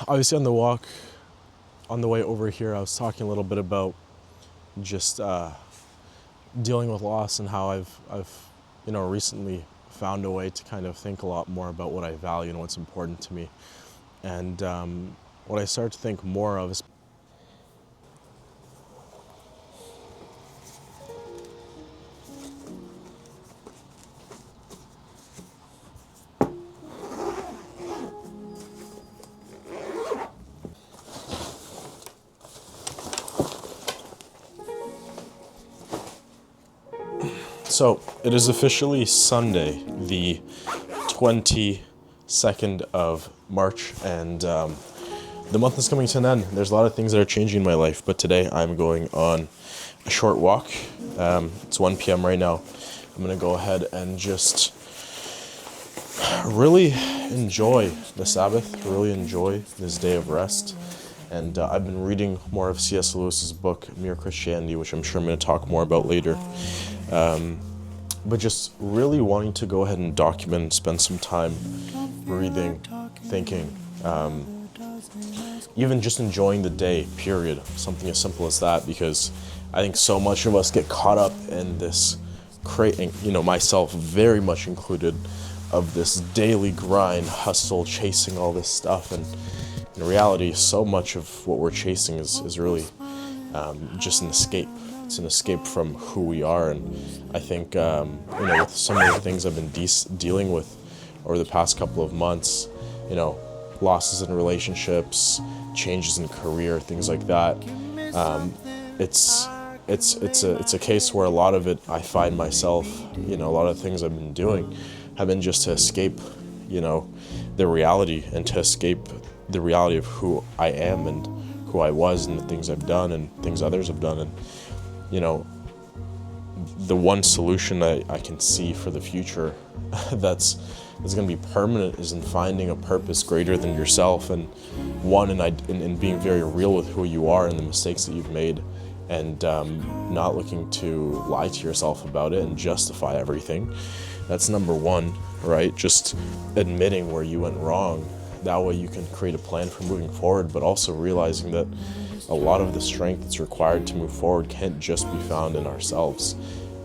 Obviously on the way over here, I was talking a little bit about just dealing with loss and how I've recently found a way to kind of think a lot more about what I value and what's important to me. And what I start to think more of is so it is officially Sunday, the 22nd of March, and the month is coming to an end. There's a lot of things that are changing in my life, but today I'm going on a short walk. It's 1 p.m. right now. I'm going to go ahead and just really enjoy the Sabbath, really enjoy this day of rest. And I've been reading more of C.S. Lewis's book, Mere Christianity, which I'm sure I'm going to talk more about later. But just really wanting to go ahead and document and spend some time breathing, thinking, even just enjoying the day, period. Something as simple as that, because I think so much of us get caught up in this myself very much included, of this daily grind, hustle, chasing all this stuff. And in reality, so much of what we're chasing is really just an escape. It's an escape from who we are. And I think, with some of the things I've been dealing with over the past couple of months, losses in relationships, changes in career, things like that. It's a case where a lot of it I find myself, a lot of things I've been doing have been just to escape, the reality, and to escape the reality of who I am and who I was and the things I've done and things others have done. And, the one solution I can see for the future that's going to be permanent is in finding a purpose greater than yourself, and in being very real with who you are and the mistakes that you've made, and not looking to lie to yourself about it and justify everything. That's number one, right? Just admitting where you went wrong. That way you can create a plan for moving forward, but also realizing that a lot of the strength that's required to move forward can't just be found in ourselves.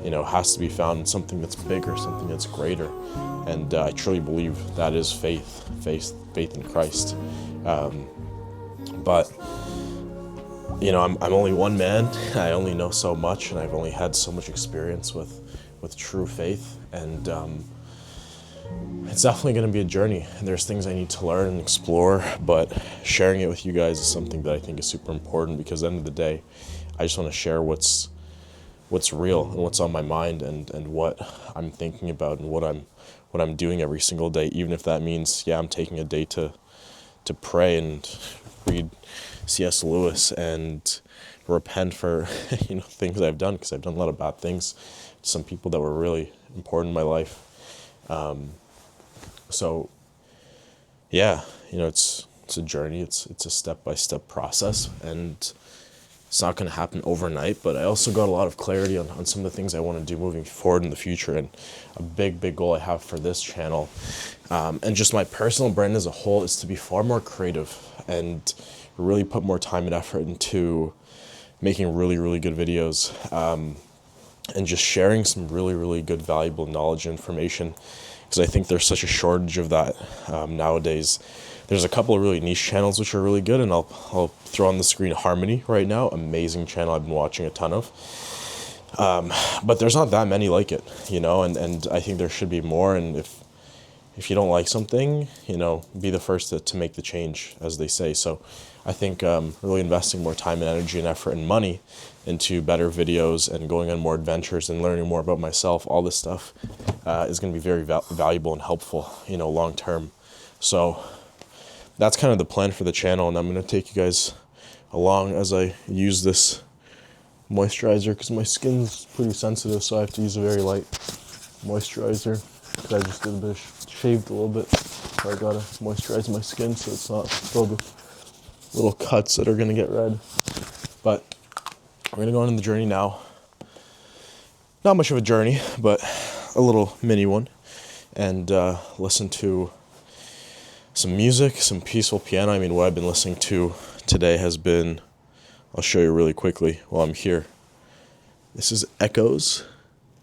It has to be found in something that's bigger, something that's greater. And I truly believe that is faith in Christ. But I'm only one man. I only know so much, and I've only had so much experience with true faith. And it's definitely going to be a journey. There's things I need to learn and explore, but sharing it with you guys is something that I think is super important, because at the end of the day, I just want to share what's real and what's on my mind, and what I'm thinking about, and what I'm doing every single day, even if that means, I'm taking a day to pray and read C.S. Lewis and repent for things I've done, because I've done a lot of bad things to some people that were really important in my life. So it's a journey. It's a step-by-step process, and it's not going to happen overnight. But I also got a lot of clarity on some of the things I want to do moving forward in the future, and a big goal I have for this channel, and just my personal brand as a whole, is to be far more creative and really put more time and effort into making really, really good videos, and just sharing some really, really good, valuable knowledge and information, because I think there's such a shortage of that nowadays. There's a couple of really niche channels which are really good, and I'll throw on the screen Harmony right now. Amazing channel I've been watching a ton of. But there's not that many like it, and I think there should be more. And if you don't like something, be the first to make the change, as they say. So I think really investing more time and energy and effort and money into better videos and going on more adventures and learning more about myself, all this stuff is going to be very valuable and helpful, long term. So that's kind of the plan for the channel, and I'm going to take you guys along as I use this moisturizer, because my skin's pretty sensitive, so I have to use a very light moisturizer, because I just did a bit of shaved a little bit, so I gotta moisturize my skin so it's not filled with little cuts that are gonna get red. But we're gonna go on the journey now. Not much of a journey, but a little mini one, and listen to some music, some peaceful piano. I mean, what I've been listening to today has been, I'll show you really quickly while I'm here. This is Echoes,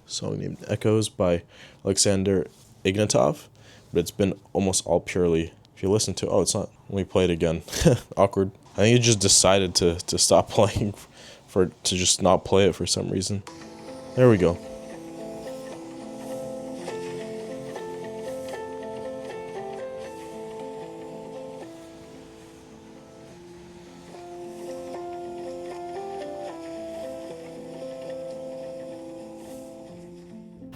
a song named Echoes by Alexander Ignatov, but it's been almost all purely, if you listen to, oh, it's not, let me play it again, awkward. I think it just decided to stop playing, to just not play it for some reason. There we go.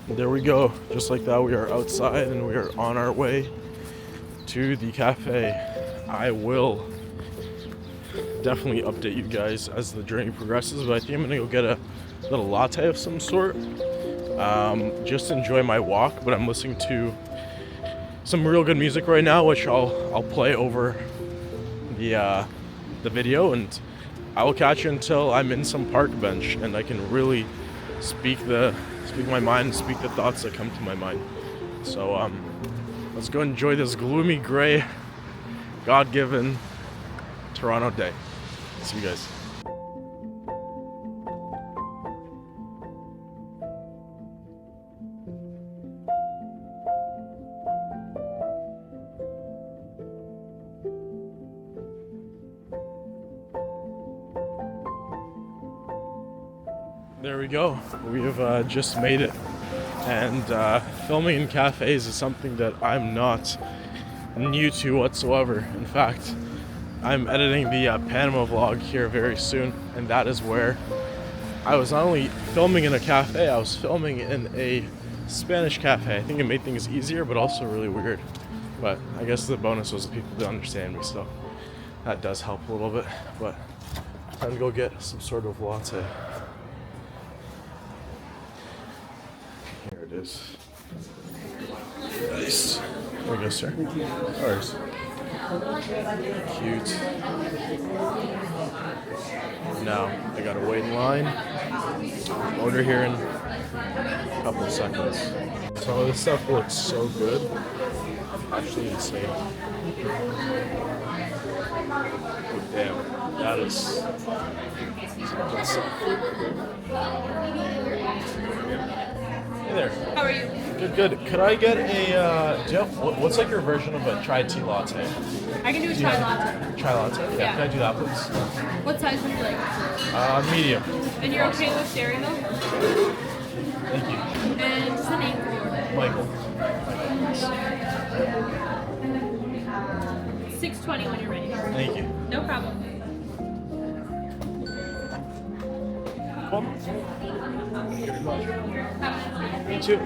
There we go. Just like that, we are outside and we are on our way to the cafe. I will definitely update you guys as the journey progresses, but I think I'm gonna go get a little latte of some sort. Just enjoy my walk, but I'm listening to some real good music right now, which I'll play over the video, and I will catch you until I'm in some park bench and I can really speak my mind, speak the thoughts that come to my mind. So let's go enjoy this gloomy, gray, God-given Toronto day. See you guys. There we go. We have just made it. And filming in cafes is something that I'm not new to whatsoever. In fact, I'm editing the Panama vlog here very soon, and that is where I was not only filming in a cafe, I was filming in a Spanish cafe. I think it made things easier, but also really weird. But I guess the bonus was the people that understand me, so that does help a little bit. But time to go get some sort of latte. Here it is. Nice. There we go, sir. Ours. Cute. Now, I gotta wait in line. Order here in a couple of seconds. So this stuff looks so good. Actually insane. Oh, damn. That is some good stuff. Hey there. How are you? Good, good. Could I get a, do you have, what's like your version of a chai tea latte? I can do a chai latte. Chai latte? Yeah. Can I do that, please? What size would you like? Medium. And you're okay with dairy milk? Thank you. And just the name for the order. Michael. $6.20 when you're ready. Thank you. No problem. Cool. Thank you very much. Me too.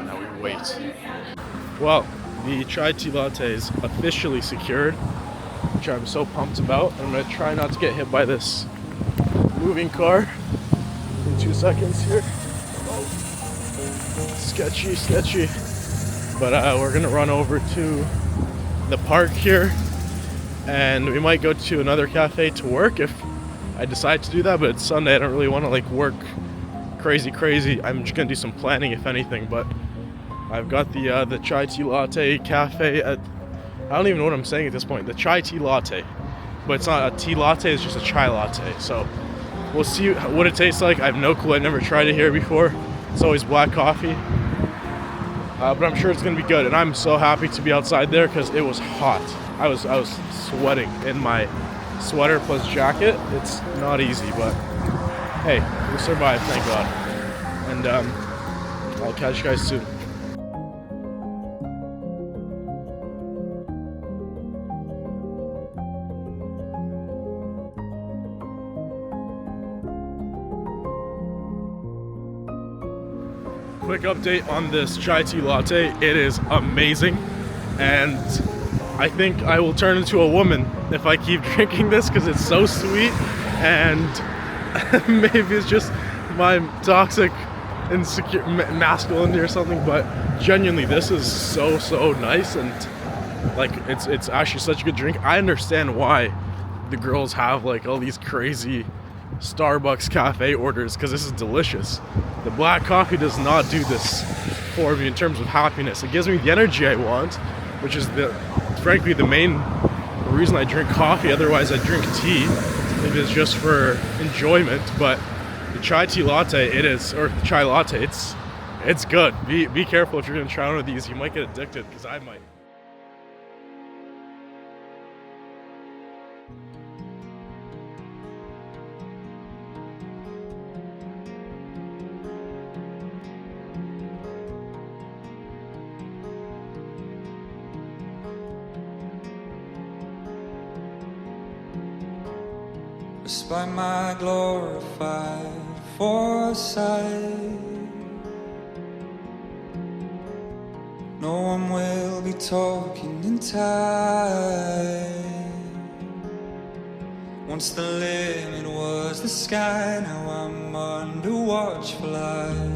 Now we wait. Well, the chai tea latte is officially secured, which I'm so pumped about. I'm gonna try not to get hit by this moving car in 2 seconds here. Oh, sketchy, sketchy. But we're gonna run over to the park here, and we might go to another cafe to work if I decide to do that, but it's Sunday. I don't really want to like work crazy. I'm just gonna do some planning if anything, but I've got the chai tea latte cafe at, I don't even know what I'm saying at this point, the chai tea latte, but it's not a tea latte, it's just a chai latte. So we'll see what it tastes like. I have no clue. I've never tried it here before. It's always black coffee, but I'm sure it's gonna be good, and I'm so happy to be outside there because it was hot. I was sweating in my sweater plus jacket. It's not easy, but hey, we survived, thank God. And I'll catch you guys soon. Quick update on this chai tea latte. It is amazing, and I think I will turn into a woman if I keep drinking this because it's so sweet, and maybe it's just my toxic insecure masculinity or something, but genuinely this is so nice, and like it's actually such a good drink. I understand why the girls have like all these crazy Starbucks cafe orders, because this is delicious. The black coffee does not do this for me in terms of happiness. It gives me the energy I want, which is frankly the main reason I drink coffee. Otherwise I drink tea if it's just for enjoyment. But the chai latte, it's good. Be careful if you're gonna try one of these. You might get addicted, because I might. Despite my glorified foresight, no one will be talking in time. Once the limit was the sky, now I'm under watchful eye.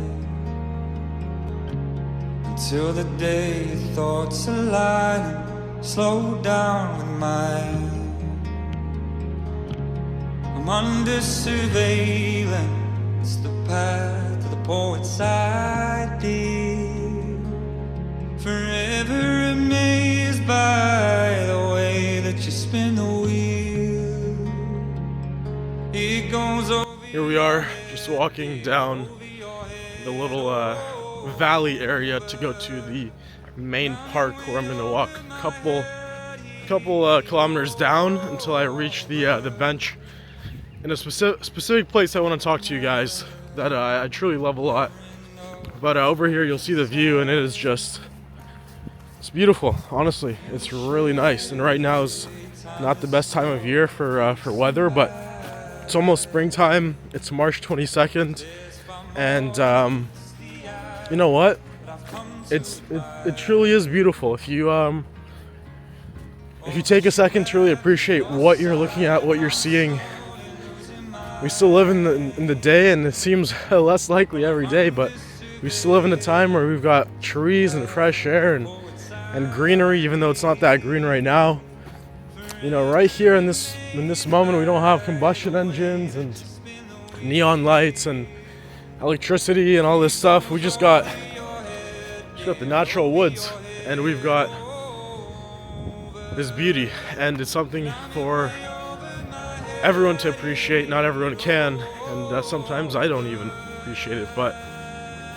Until the day your thoughts align and slow down with mine. I'm under surveillance, the path of the poet's ideal. Forever amazed by the way that you spin the wheel. It goes over. Here we are, just walking down the little valley area to go to the main park, where I'm gonna walk a couple kilometers down until I reach the bench in a specific place I want to talk to you guys that I truly love a lot. But over here you'll see the view, and it's beautiful. Honestly, it's really nice. And right now is not the best time of year for weather, but it's almost springtime. It's March 22nd, and you know what? It truly is beautiful if you take a second to really appreciate what you're looking at, what you're seeing. We still live in the day, and it seems less likely every day, but we still live in a time where we've got trees and fresh air and greenery, even though it's not that green right now. You know, right here in this moment, we don't have combustion engines and neon lights and electricity and all this stuff. We just got the natural woods, and we've got this beauty, and it's something for everyone to appreciate. Not everyone can, and sometimes I don't even appreciate it, but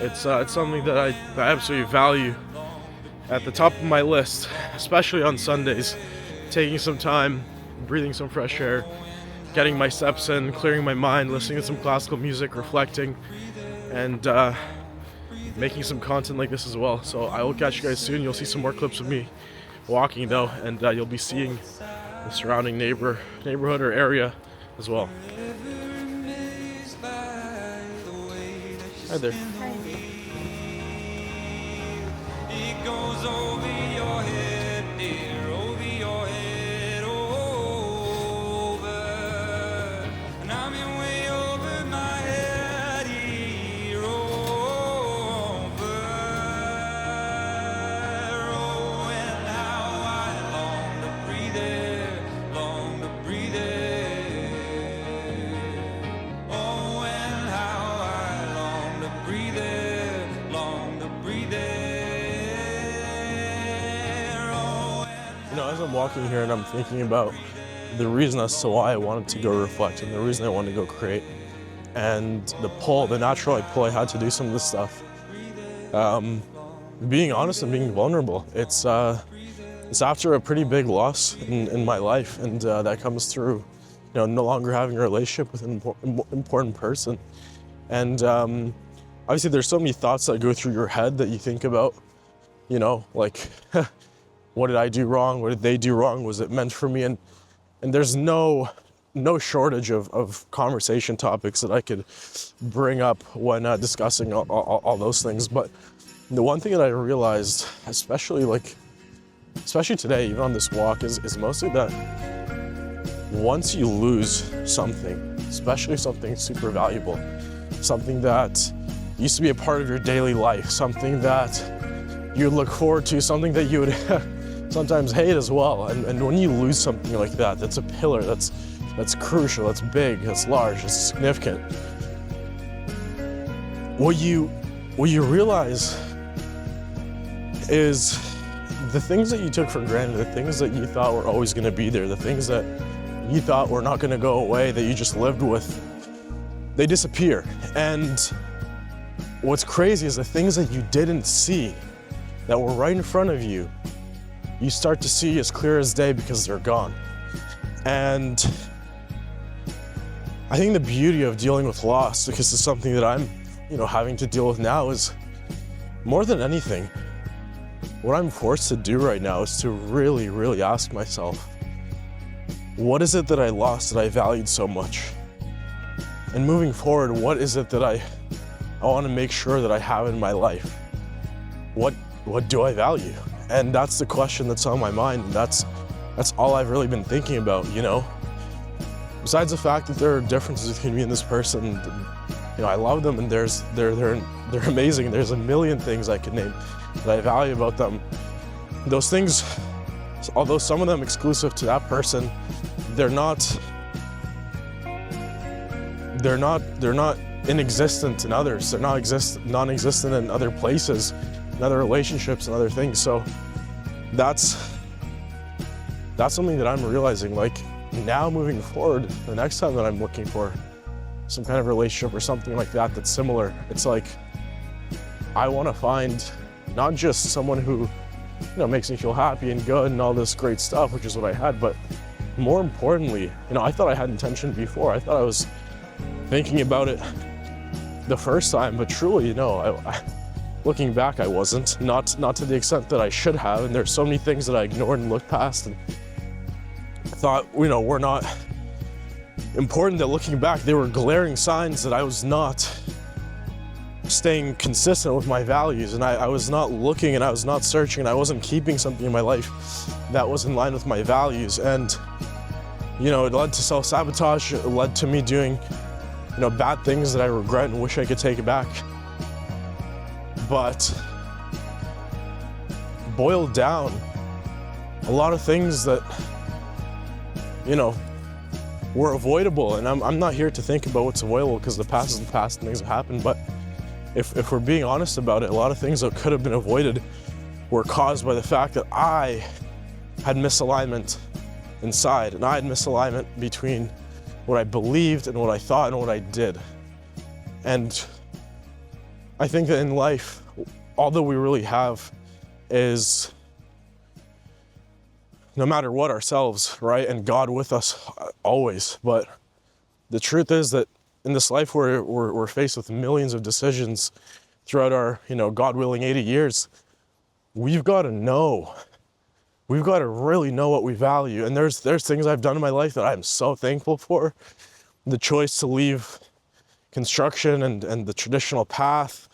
it's something that I absolutely value. At the top of my list, especially on Sundays, taking some time, breathing some fresh air, getting my steps in, clearing my mind, listening to some classical music, reflecting, and making some content like this as well. So I will catch you guys soon. You'll see some more clips of me walking though, and you'll be seeing the surrounding neighborhood or area as well. Hi there. It goes over your head, dear, over your head, over. And I'm way over my head, here, over. Oh, and how I long to breathe it, long to breathe it. Oh, and how I long to breathe it, long to breathe it. You know, as I'm walking here and I'm thinking about the reason as to why I wanted to go reflect and the reason I wanted to go create, and the natural pull I had to do some of this stuff, being honest and being vulnerable. It's after a pretty big loss in my life, and that comes through, you know, no longer having a relationship with an important person. And obviously there's so many thoughts that go through your head that you think about, you know, like, what did I do wrong? What did they do wrong? Was it meant for me? And there's no shortage of conversation topics that I could bring up when discussing all those things. But the one thing that I realized, especially today, even on this walk, is mostly that once you lose something, especially something super valuable, something that used to be a part of your daily life, something that you would look forward to, something that you would sometimes hate as well. And when you lose something like that, that's a pillar, that's crucial, that's big, that's large, that's significant. What you realize is the things that you took for granted, the things that you thought were always going to be there, the things that you thought were not going to go away, that you just lived with, they disappear. And what's crazy is the things that you didn't see, that were right in front of you, you start to see as clear as day because they're gone. And I think the beauty of dealing with loss, because it's something that I'm, having to deal with now, is more than anything, what I'm forced to do right now is to really, really ask myself, what is it that I lost that I valued so much? And moving forward, what is it that I want to make sure that I have in my life? What do I value? And that's the question that's on my mind. And that's all I've really been thinking about, Besides the fact that there are differences between me and this person, I love them and they're amazing. There's a million things I could name that I value about them. Those things, although some of them exclusive to that person, they're not inexistent in others. They're non-existent in other places, in other relationships and other things. So that's something that I'm realizing, like now moving forward, the next time that I'm looking for some kind of relationship or something like that that's similar, it's like I want to find not just someone who makes me feel happy and good and all this great stuff, which is what I had, but more importantly, I thought I had intention before. I thought I was thinking about it the first time, but truly, looking back, I wasn't. Not to the extent that I should have, and there's so many things that I ignored and looked past and thought, were not important, that looking back, they were glaring signs that I was not staying consistent with my values, and I was not looking and I was not searching and I wasn't keeping something in my life that was in line with my values. And it led to self-sabotage. It led to me doing bad things that I regret and wish I could take it back. But boiled down, a lot of things that were avoidable, and I'm not here to think about what's avoidable, because the past is the past and things have happened, but if we're being honest about it, a lot of things that could have been avoided were caused by the fact that I had misalignment inside, and I had misalignment between what I believed and what I thought and what I did. And I think that in life, all that we really have is, no matter what, ourselves, right? And God with us always. But the truth is that in this life, we're faced with millions of decisions throughout our, God willing, 80 years. We've got to know. We've got to really know what we value. And there's things I've done in my life that I'm so thankful for. The choice to leave construction and the traditional path,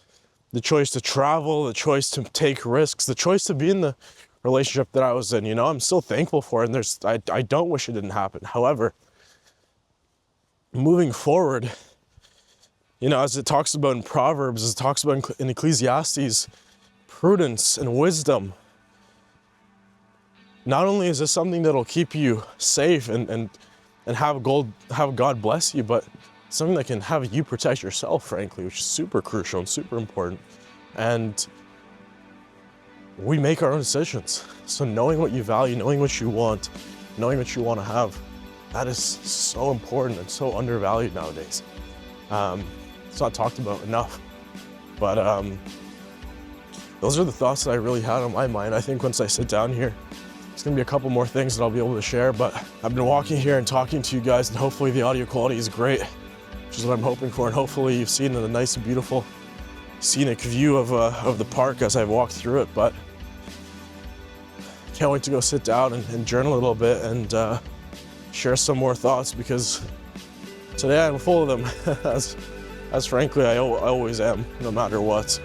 the choice to travel, the choice to take risks, the choice to be in the relationship that I was in, I'm still thankful for it, and I don't wish it didn't happen. However, moving forward, as it talks about in Proverbs, as it talks about in Ecclesiastes, prudence and wisdom, not only is this something that'll keep you safe and have God bless you, but something that can have you protect yourself, frankly, which is super crucial and super important. And we make our own decisions. So knowing what you value, knowing what you want, knowing what you want to have, that is so important and so undervalued nowadays. It's not talked about enough. But those are the thoughts that I really had on my mind. I think once I sit down here, there's gonna be a couple more things that I'll be able to share, but I've been walking here and talking to you guys, and hopefully the audio quality is great, which is what I'm hoping for. And hopefully you've seen a nice, beautiful, scenic view of the park as I've walked through it. But can't wait to go sit down and journal a little bit and share some more thoughts, because today I'm full of them, as frankly I always am, no matter what.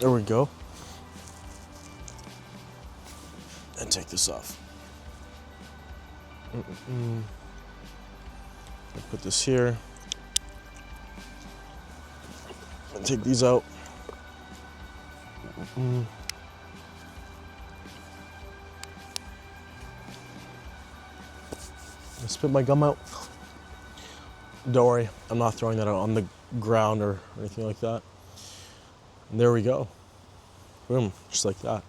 There we go. And take this off. I'll put this here. And take these out. I spit my gum out. Don't worry, I'm not throwing that out on the ground or anything like that. And there we go. Boom, just like that.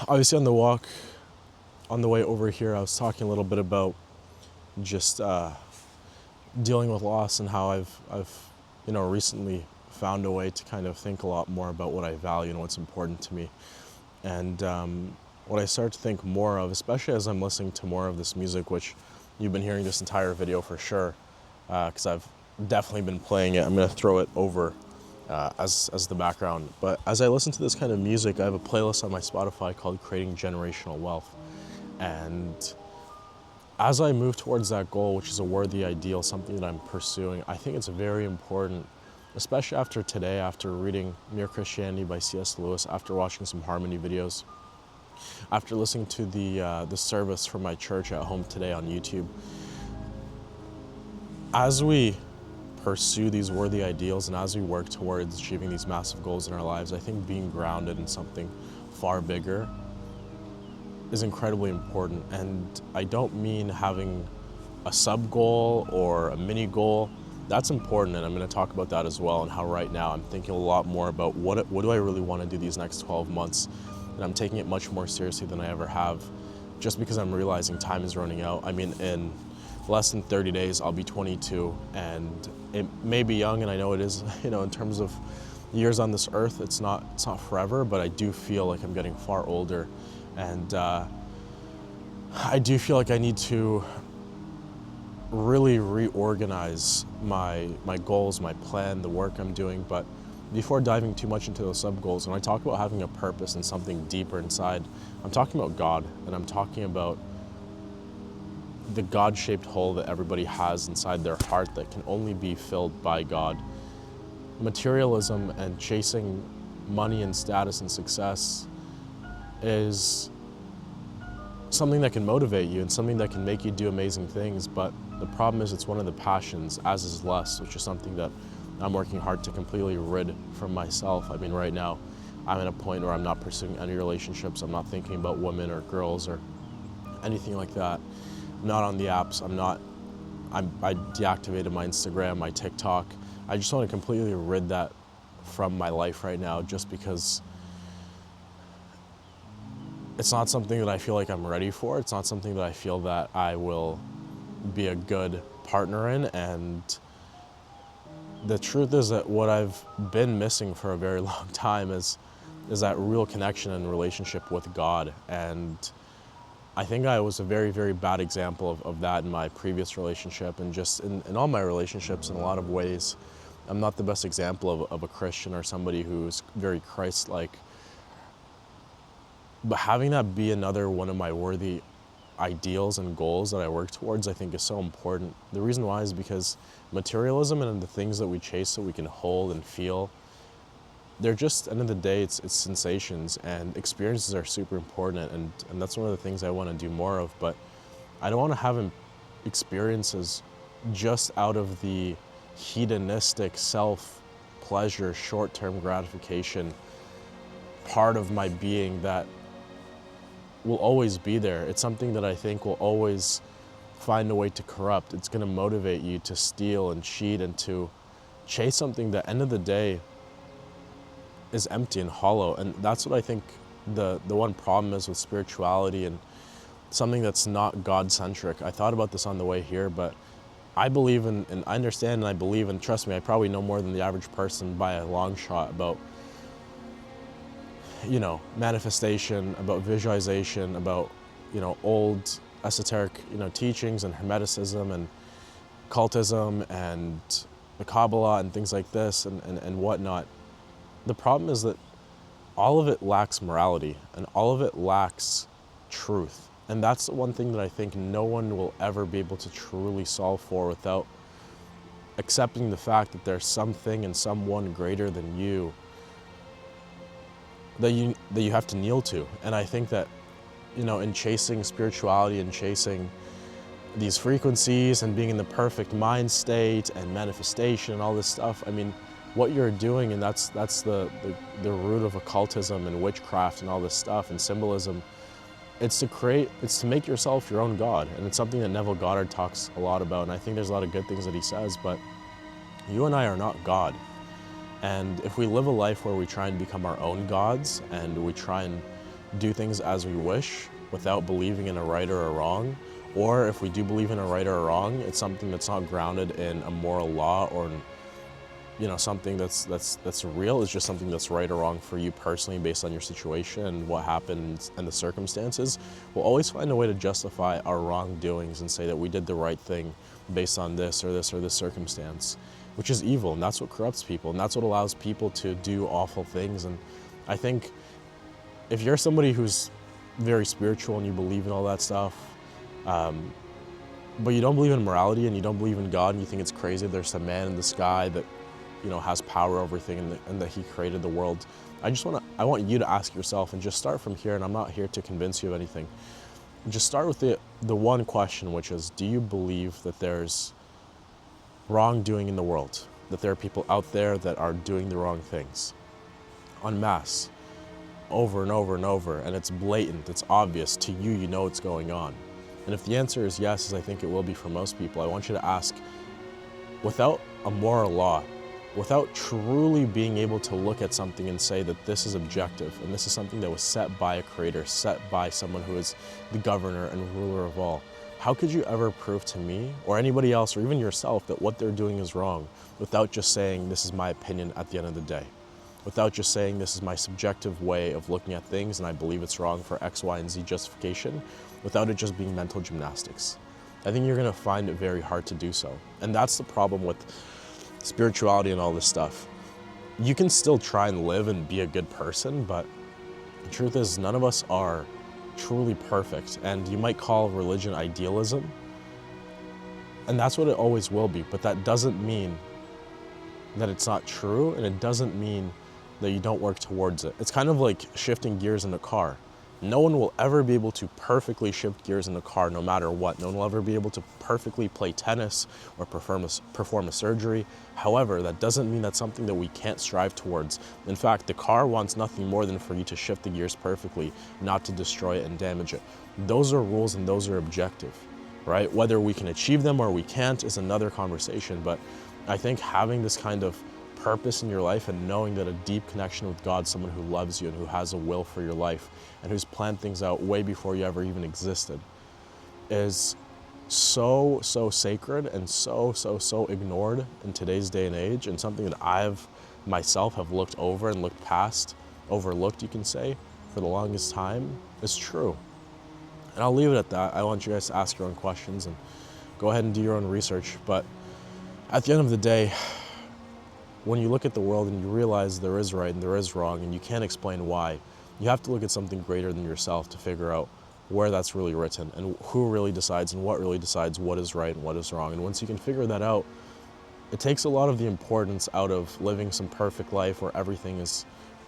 Obviously on the walk, on the way over here, I was talking a little bit about just dealing with loss and how I've recently found a way to kind of think a lot more about what I value and what's important to me. And what I start to think more of, especially as I'm listening to more of this music, which you've been hearing this entire video for sure, because I've definitely been playing it. I'm gonna throw it over as the background. But as I listen to this kind of music, I have a playlist on my Spotify called Creating Generational Wealth. And as I move towards that goal, which is a worthy ideal, something that I'm pursuing, I think it's very important, especially after today, after reading Mere Christianity by C.S. Lewis, after watching some Harmony videos, after listening to the service from my church at home today on YouTube. As we pursue these worthy ideals and as we work towards achieving these massive goals in our lives, I think being grounded in something far bigger is incredibly important. And I don't mean having a sub goal or a mini goal. That's important, and I'm going to talk about that as well, and how right now I'm thinking a lot more about what do I really want to do these next 12 months, and I'm taking it much more seriously than I ever have, just because I'm realizing time is running out. I mean, in less than 30 days, I'll be 22, and it may be young, and I know it is, in terms of years on this earth, it's not forever, but I do feel like I'm getting far older, and I do feel like I need to really reorganize my goals, my plan, the work I'm doing. But before diving too much into those sub-goals, when I talk about having a purpose and something deeper inside, I'm talking about God, and I'm talking about the God-shaped hole that everybody has inside their heart that can only be filled by God. Materialism and chasing money and status and success is something that can motivate you and something that can make you do amazing things, but the problem is it's one of the passions, as is lust, which is something that I'm working hard to completely rid from myself. I mean, right now, I'm at a point where I'm not pursuing any relationships. I'm not thinking about women or girls or anything like that. I'm not on the apps. I deactivated my Instagram, my TikTok. I just want to completely rid that from my life right now, just because it's not something that I feel like I'm ready for. It's not something that I feel that I will be a good partner in. And the truth is that what I've been missing for a very long time is that real connection and relationship with God. And I think I was a very, very bad example of that in my previous relationship, and just in all my relationships in a lot of ways. I'm not the best example of a Christian or somebody who's very Christ-like. But having that be another one of my worthy ideals and goals that I work towards, I think is so important. The reason why is because materialism and the things that we chase that we can hold and feel, they're just, end of the day, it's sensations, and experiences are super important, and that's one of the things I want to do more of. But I don't want to have experiences just out of the hedonistic self-pleasure, short-term gratification part of my being that will always be there. It's something that I think will always find a way to corrupt. It's going to motivate you to steal and cheat and to chase something that, end of the day, is empty and hollow. And that's what I think the one problem is with spirituality and something that's not God-centric. I thought about this on the way here, but I believe in, and I understand, and I believe, and trust me, I probably know more than the average person by a long shot about manifestation, about visualization, about, old esoteric, teachings and Hermeticism and cultism and the Kabbalah and things like this and whatnot. The problem is that all of it lacks morality and all of it lacks truth. And that's the one thing that I think no one will ever be able to truly solve for without accepting the fact that there's something and someone greater than you that you have to kneel to. And I think that, in chasing spirituality and chasing these frequencies and being in the perfect mind state and manifestation and all this stuff, I mean, what you're doing, and that's the root of occultism and witchcraft and all this stuff and symbolism, it's to make yourself your own God. And it's something that Neville Goddard talks a lot about, and I think there's a lot of good things that he says, but you and I are not God. And if we live a life where we try and become our own gods and we try and do things as we wish without believing in a right or a wrong, or if we do believe in a right or a wrong, it's something that's not grounded in a moral law or something that's real. It's just something that's right or wrong for you personally based on your situation and what happened and the circumstances. We'll always find a way to justify our wrongdoings and say that we did the right thing based on this or this or this circumstance, which is evil, and that's what corrupts people, and that's what allows people to do awful things. And I think if you're somebody who's very spiritual and you believe in all that stuff, but you don't believe in morality and you don't believe in God and you think it's crazy there's some man in the sky that has power over everything and that he created the world, I want you to ask yourself, and just start from here, and I'm not here to convince you of anything. Just start with the one question, which is, do you believe that there's wrongdoing in the world? That there are people out there that are doing the wrong things en masse, over and over and over, and it's blatant, it's obvious to you, you know what's going on. And if the answer is yes, as I think it will be for most people, I want you to ask, without a moral law, without truly being able to look at something and say that this is objective and this is something that was set by a creator, set by someone who is the governor and ruler of all, how could you ever prove to me or anybody else or even yourself that what they're doing is wrong without just saying this is my opinion at the end of the day? Without just saying this is my subjective way of looking at things and I believe it's wrong for X, Y, and Z justification, without it just being mental gymnastics. I think you're gonna find it very hard to do so. And that's the problem with spirituality and all this stuff. You can still try and live and be a good person, but the truth is none of us are truly perfect. And you might call religion idealism, and that's what it always will be, but that doesn't mean that it's not true, and it doesn't mean that you don't work towards it. It's kind of like shifting gears in a car. No one will ever be able to perfectly shift gears in a car no matter what. No one will ever be able to perfectly play tennis or perform a surgery. However, that doesn't mean that's something that we can't strive towards. In fact, the car wants nothing more than for you to shift the gears perfectly, not to destroy it and damage it. Those are rules and those are objective, right? Whether we can achieve them or we can't is another conversation, but I think having this kind of purpose in your life and knowing that a deep connection with God, someone who loves you and who has a will for your life and who's planned things out way before you ever even existed, is so sacred and so ignored in today's day and age, and something that I've myself have looked over and looked past, overlooked you can say, for the longest time, is true. And I'll leave it at that. I want you guys to ask your own questions and go ahead and do your own research, but at the end of the day, when you look at the world and you realize there is right and there is wrong and you can't explain why, you have to look at something greater than yourself to figure out where that's really written and who really decides and what really decides what is right and what is wrong. And once you can figure that out, it takes a lot of the importance out of living some perfect life where everything is,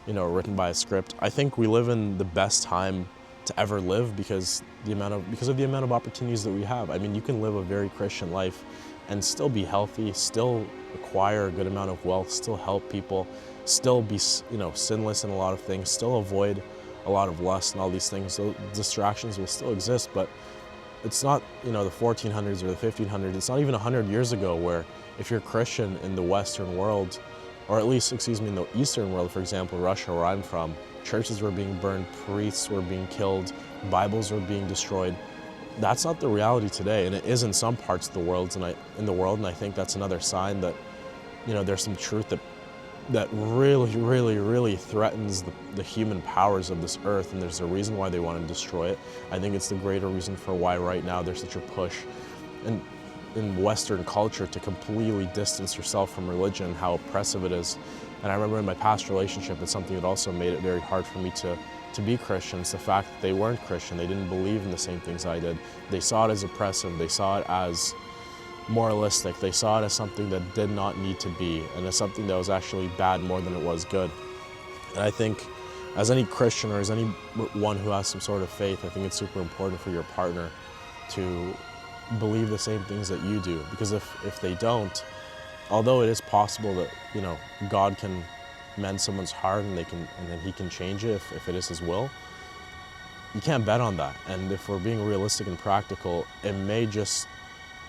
written by a script. I think we live in the best time to ever live because of the amount of opportunities that we have. I mean, you can live a very Christian life and still be healthy, still acquire a good amount of wealth, still help people, still be, sinless in a lot of things, still avoid a lot of lust and all these things. So distractions will still exist, but it's not, the 1400s or the 1500s. It's not even 100 years ago where if you're Christian in the Western world, or at least, in the Eastern world, for example, Russia, where I'm from, churches were being burned, priests were being killed, Bibles were being destroyed. That's not the reality today, and it is in some parts of the world, and I think that's another sign that, there's some truth that really threatens the human powers of this earth, and there's a reason why they want to destroy it. I think it's the greater reason for why right now there's such a push in Western culture to completely distance yourself from religion and how oppressive it is. And I remember in my past relationship, it's something that also made it very hard for me to be Christian. It's the fact that they weren't Christian. They didn't believe in the same things I did. They saw it as oppressive. They saw it as moralistic. They saw it as something that did not need to be, and as something that was actually bad more than it was good. And I think as any Christian or as anyone who has some sort of faith, I think it's super important for your partner to believe the same things that you do. Because if they don't, although it is possible that, you know, God can mend someone's heart and then he can change it if it is his will, you can't bet on that. And if we're being realistic and practical, it may just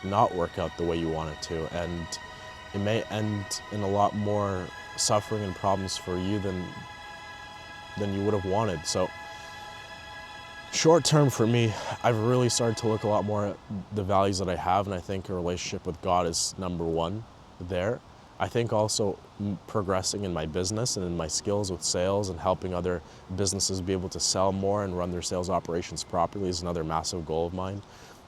not work out the way you want it to, and it may end in a lot more suffering and problems for you than you would have wanted. So short term for me, I've really started to look a lot more at the values that I have, and I think a relationship with God is number one there. I think also progressing in my business and in my skills with sales and helping other businesses be able to sell more and run their sales operations properly is another massive goal of mine.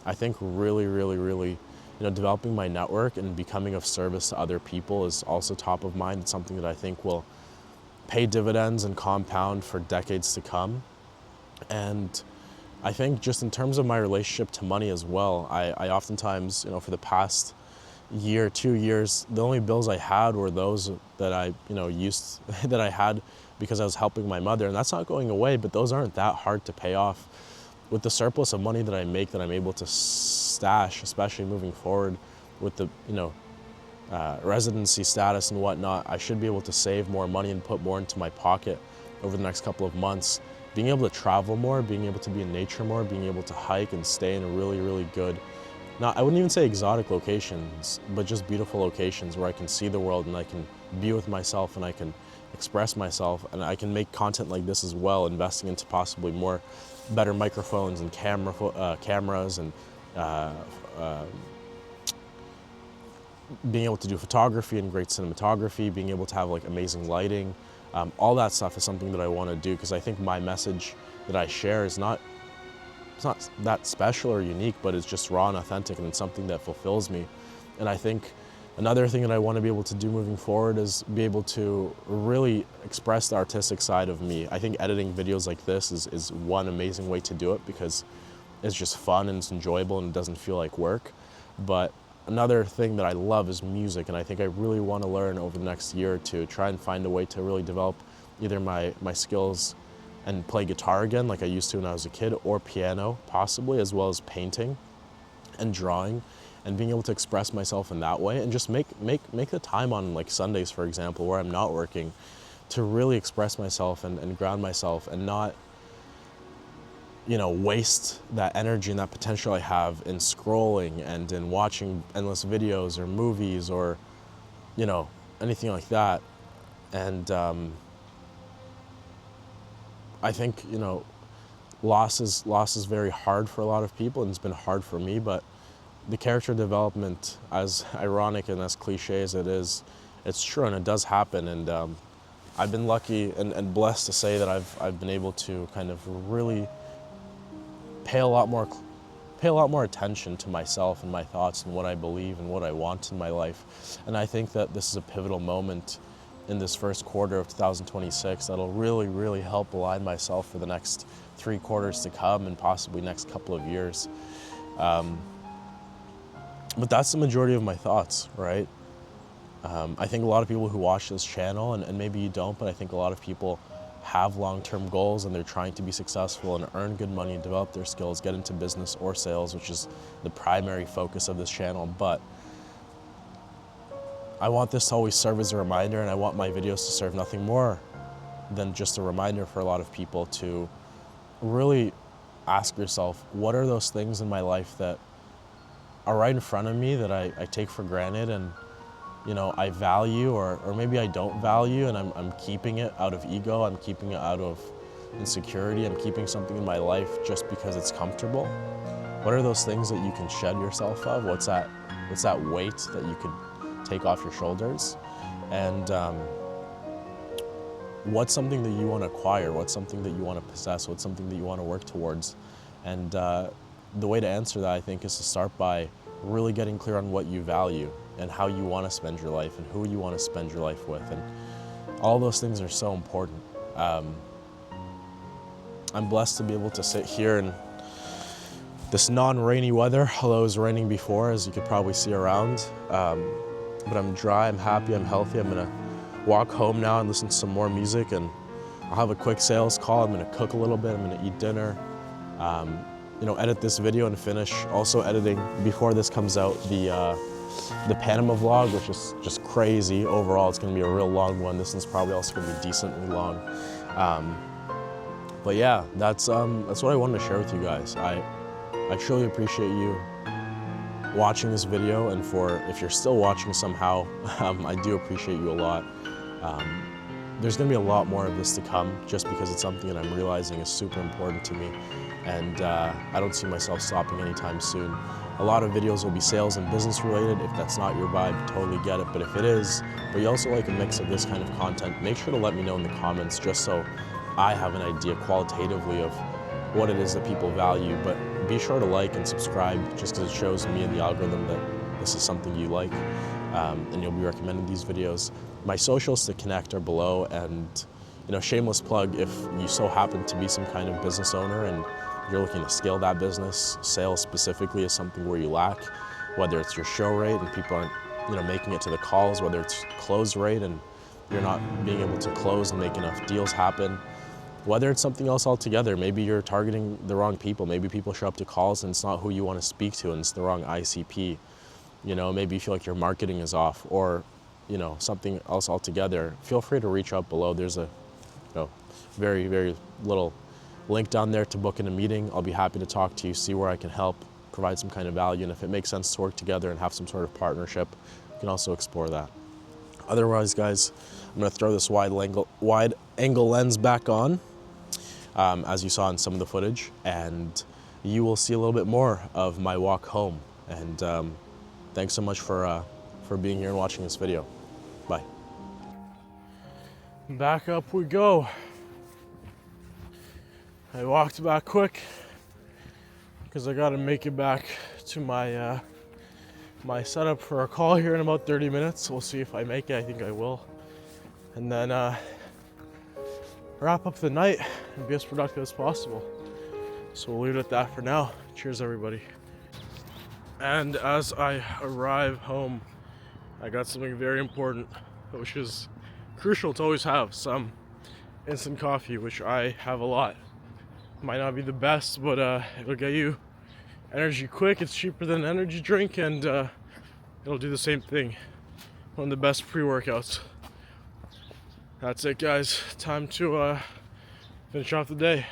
I think really, you know, developing my network and becoming of service to other people is also top of mind. It's something that I think will pay dividends and compound for decades to come. And I think just in terms of my relationship to money as well, I oftentimes, you know, for the past year, 2 years, the only bills I had were those that I, you know, that I had because I was helping my mother, and that's not going away, but those aren't that hard to pay off. With the surplus of money that I make that I'm able to stash, especially moving forward with the, you know, residency status and whatnot, I should be able to save more money and put more into my pocket over the next couple of months. Being able to travel more, being able to be in nature more, being able to hike and stay in a really good, I wouldn't even say exotic locations, but just beautiful locations where I can see the world and I can be with myself and I can express myself, and I can make content like this as well, investing into possibly more better microphones and cameras and being able to do photography and great cinematography, being able to have like amazing lighting. All that stuff is something that I want to do because I think my message that I share is not that special or unique, but it's just raw and authentic, and it's something that fulfills me. And I think another thing that I want to be able to do moving forward is be able to really express the artistic side of me. I think editing videos like this is one amazing way to do it because it's just fun and it's enjoyable and it doesn't feel like work. But another thing that I love is music, and I think I really want to learn over the next year or two, try and find a way to really develop either my skills and play guitar again like I used to when I was a kid, or piano possibly, as well as painting and drawing, and being able to express myself in that way, and just make the time on like Sundays, for example, where I'm not working, to really express myself and ground myself and not, you know, waste that energy and that potential I have in scrolling and in watching endless videos or movies or, you know, anything like that. And I think, you know, loss is very hard for a lot of people, and it's been hard for me, but the character development, as ironic and as cliche as it is, it's true and it does happen. And I've been lucky and blessed to say that I've been able to kind of really pay a lot more attention to myself and my thoughts and what I believe and what I want in my life. And I think that this is a pivotal moment in this first quarter of 2026 that'll really help align myself for the next 3 quarters to come and possibly next couple of years. But that's the majority of my thoughts, right? I think a lot of people who watch this channel, and maybe you don't, but I think a lot of people have long-term goals and they're trying to be successful and earn good money and develop their skills, get into business or sales, which is the primary focus of this channel. But I want this to always serve as a reminder, and I want my videos to serve nothing more than just a reminder for a lot of people to really ask yourself, what are those things in my life that are right in front of me that I take for granted and, you know, I value or maybe I don't value, and I'm keeping it out of ego, I'm keeping it out of insecurity, I'm keeping something in my life just because it's comfortable. What are those things that you can shed yourself of? What's that weight that you could take off your shoulders? And what's something that you want to acquire? What's something that you want to possess? What's something that you want to work towards? And the way to answer that, I think, is to start by really getting clear on what you value and how you want to spend your life and who you want to spend your life with. And all those things are so important. I'm blessed to be able to sit here in this non-rainy weather, although it was raining before, as you could probably see around. But I'm dry, I'm happy, I'm healthy. I'm gonna walk home now and listen to some more music, and I'll have a quick sales call. I'm gonna cook a little bit. I'm gonna eat dinner. Edit this video and finish. Also editing before this comes out the Panama vlog, which is just crazy. Overall, it's gonna be a real long one. This one's probably also gonna be decently long. But yeah, that's what I wanted to share with you guys. I truly appreciate you watching this video, and if you're still watching somehow, I do appreciate you a lot. There's gonna be a lot more of this to come, just because it's something that I'm realizing is super important to me, and I don't see myself stopping anytime soon. A lot of videos will be sales and business related. If that's not your vibe, totally get it. But if it is, but you also like a mix of this kind of content, make sure to let me know in the comments, just so I have an idea qualitatively of what it is that people value. But be sure to like and subscribe, just because it shows me and the algorithm that this is something you like, and you'll be recommending these videos. My socials to connect are below, and shameless plug, if you so happen to be some kind of business owner and you're looking to scale that business, sales specifically is something where you lack, whether it's your show rate and people aren't making it to the calls, whether it's close rate and you're not being able to close and make enough deals happen, whether it's something else altogether. Maybe you're targeting the wrong people. Maybe people show up to calls and it's not who you want to speak to, and it's the wrong ICP. Maybe you feel like your marketing is off, or something else altogether. Feel free to reach out below. There's a very, very little link down there to book in a meeting. I'll be happy to talk to you, see where I can help, provide some kind of value, and if it makes sense to work together and have some sort of partnership, we can also explore that. Otherwise, guys, I'm gonna throw this wide angle lens back on, as you saw in some of the footage, and you will see a little bit more of my walk home. And thanks so much for being here and watching this video. Bye. Back up we go. I walked back quick because I gotta make it back to my my setup for a call here in about 30 minutes. We'll see if I make it. I think I will. And then wrap up the night and be as productive as possible. So we'll leave it at that for now. Cheers, everybody. And as I arrive home, I got something very important, which is crucial to always have: some instant coffee, which I have a lot. Might not be the best, but it'll get you energy quick. It's cheaper than an energy drink, and it'll do the same thing. One of the best pre-workouts. That's it, guys. Time to finish off the day.